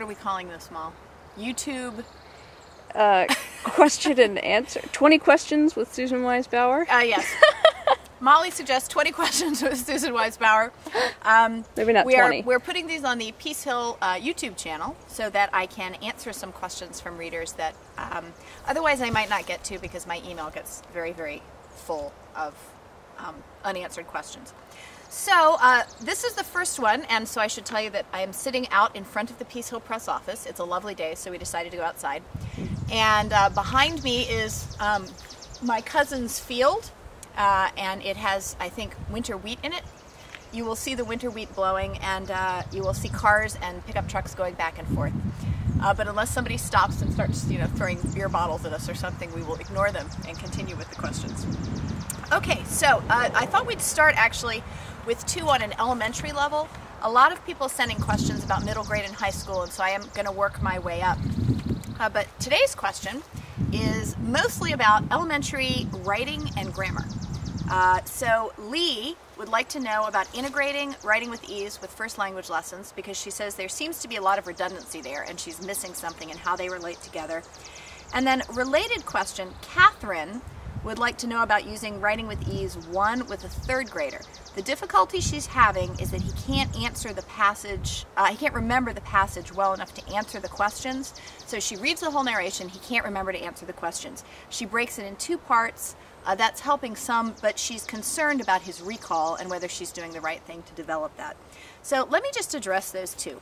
what are we calling this, Mal? YouTube? Question and answer. 20 questions with Susan Wise Bauer? Yes. Molly suggests 20 questions with Susan Wise Bauer. Maybe not 20. We're putting these on the Peace Hill YouTube channel so that I can answer some questions from readers that otherwise I might not get to because my email gets very, very full of unanswered questions. So this is the first one, and so I should tell you that I am sitting out in front of the Peace Hill Press office. It's a lovely day, so we decided to go outside. And behind me is my cousin's field, and it has, I think, winter wheat in it. You will see the winter wheat blowing, and you will see cars and pickup trucks going back and forth. But unless somebody stops and starts, throwing beer bottles at us or something, we will ignore them and continue with the questions. Okay, so I thought we'd start actually with two on an elementary level. A lot of people sending questions about middle grade and high school, and so I am going to work my way up. But today's question is mostly about elementary writing and grammar. So Lee would like to know about integrating writing with ease with first language lessons because she says there seems to be a lot of redundancy there and she's missing something in how they relate together. And then related question, Catherine would like to know about using Writing with Ease 1 with a third grader. The difficulty she's having is that he can't answer the passage, he can't remember the passage well enough to answer the questions. So she reads the whole narration, he can't remember to answer the questions. She breaks it in two parts. That's helping some, but she's concerned about his recall and whether she's doing the right thing to develop that. So let me just address those two.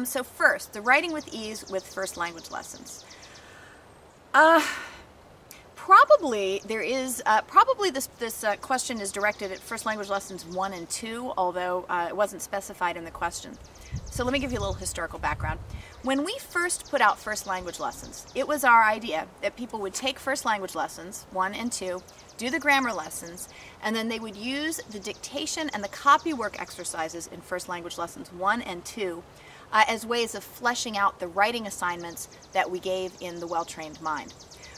So first, the Writing with Ease with first language lessons. Probably there is, this question is directed at first language lessons 1 and 2, although it wasn't specified in the question. So let me give you a little historical background. When we first put out first language lessons, it was our idea that people would take first language lessons, 1 and 2, do the grammar lessons, and then they would use the dictation and the copywork exercises in first language lessons 1 and 2 as ways of fleshing out the writing assignments that we gave in the Well-Trained Mind.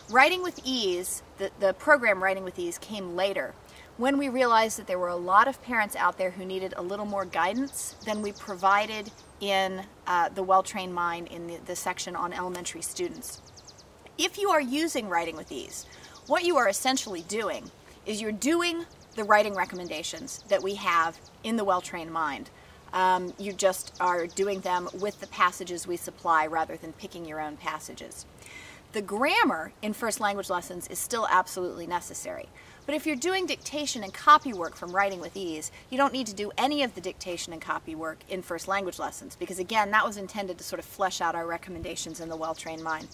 Writing with Ease, the program Writing with Ease came later when we realized that there were a lot of parents out there who needed a little more guidance than we provided in the Well-Trained Mind in the section on elementary students. If you are using Writing with Ease, what you are essentially doing is you're doing the writing recommendations that we have in the Well-Trained Mind. You just are doing them with the passages we supply rather than picking your own passages. The grammar in first language lessons is still absolutely necessary. But if you're doing dictation and copy work from Writing with Ease, you don't need to do any of the dictation and copy work in first language lessons because, again, that was intended to sort of flesh out our recommendations in the Well-Trained Mind.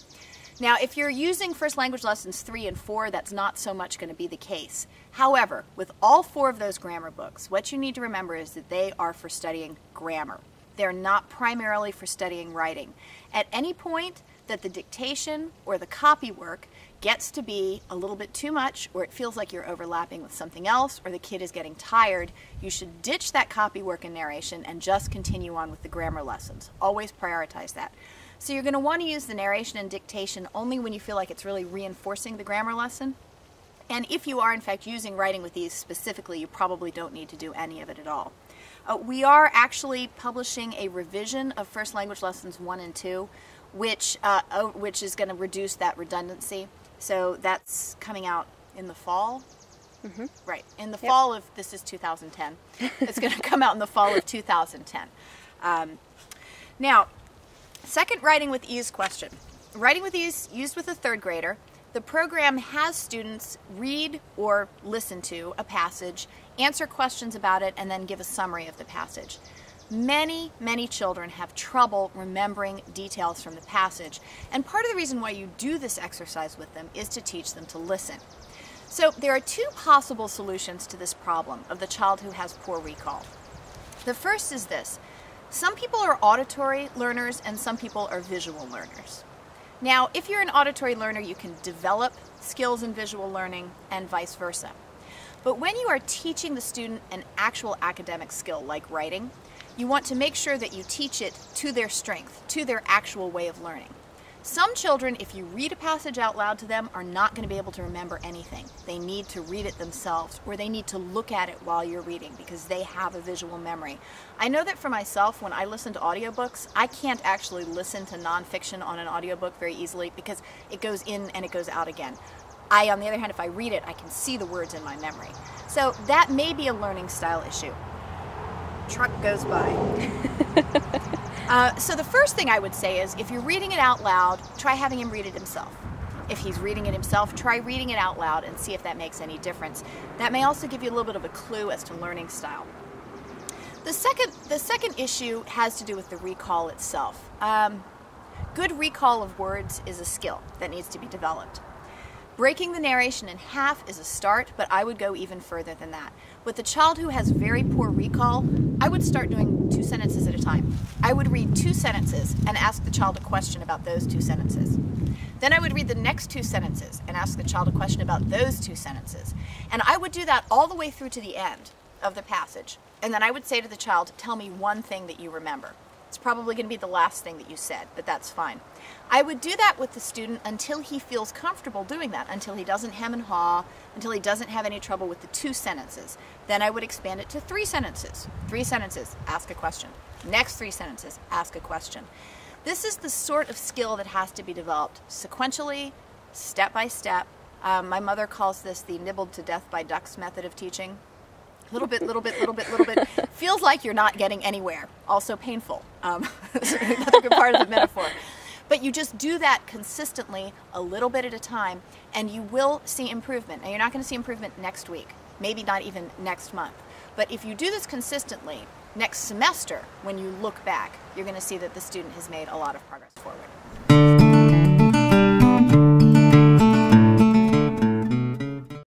Now, if you're using first language lessons 3 and 4, that's not so much going to be the case. However, with all 4 of those grammar books, what you need to remember is that they are for studying grammar. They're not primarily for studying writing. At any point that the dictation or the copy work gets to be a little bit too much, or it feels like you're overlapping with something else, or the kid is getting tired, you should ditch that copy work and narration and just continue on with the grammar lessons. Always prioritize that. So you're going to want to use the narration and dictation only when you feel like it's really reinforcing the grammar lesson. And if you are, in fact, using Writing with Ease specifically, you probably don't need to do any of it at all. We are actually publishing a revision of first language lessons 1 and 2, which is going to reduce that redundancy. So that's coming out in the fall. Mm-hmm. Right, in the fall of, this is 2010. It's going to come out in the fall of 2010. Now, second Writing with Ease question. Writing with Ease used with a third grader. The program has students read or listen to a passage, answer questions about it, and then give a summary of the passage. Many, many children have trouble remembering details from the passage, and part of the reason why you do this exercise with them is to teach them to listen. So there are 2 possible solutions to this problem of the child who has poor recall. The first is this. Some people are auditory learners and some people are visual learners. Now, if you're an auditory learner, you can develop skills in visual learning and vice versa. But when you are teaching the student an actual academic skill like writing, you want to make sure that you teach it to their strength, to their actual way of learning. Some children, if you read a passage out loud to them, are not going to be able to remember anything. They need to read it themselves, or they need to look at it while you're reading because they have a visual memory. I know that for myself, when I listen to audiobooks, I can't actually listen to nonfiction on an audiobook very easily because it goes in and it goes out again. On the other hand, if I read it, I can see the words in my memory. So that may be a learning style issue. Truck goes by. So the first thing I would say is, if you're reading it out loud, try having him read it himself. If he's reading it himself, try reading it out loud and see if that makes any difference. That may also give you a little bit of a clue as to learning style. The second issue has to do with the recall itself. Good recall of words is a skill that needs to be developed. Breaking the narration in half is a start, but I would go even further than that. With a child who has very poor recall, I would start doing 2 sentences at a time. I would read 2 sentences and ask the child a question about those 2 sentences. Then I would read the next 2 sentences and ask the child a question about those 2 sentences. And I would do that all the way through to the end of the passage. And then I would say to the child, tell me one thing that you remember. It's probably going to be the last thing that you said, but that's fine. I would do that with the student until he feels comfortable doing that, until he doesn't hem and haw, until he doesn't have any trouble with the 2 sentences. Then I would expand it to 3 sentences. 3 sentences, ask a question. Next 3 sentences, ask a question. This is the sort of skill that has to be developed sequentially, step by step. My mother calls this the nibbled to death by ducks method of teaching. Little bit, little bit, little bit, little bit. Feels like you're not getting anywhere. Also painful. Another good part of the metaphor. But you just do that consistently, a little bit at a time, and you will see improvement. Now, you're not going to see improvement next week, maybe not even next month. But if you do this consistently, next semester, when you look back, you're going to see that the student has made a lot of progress forward.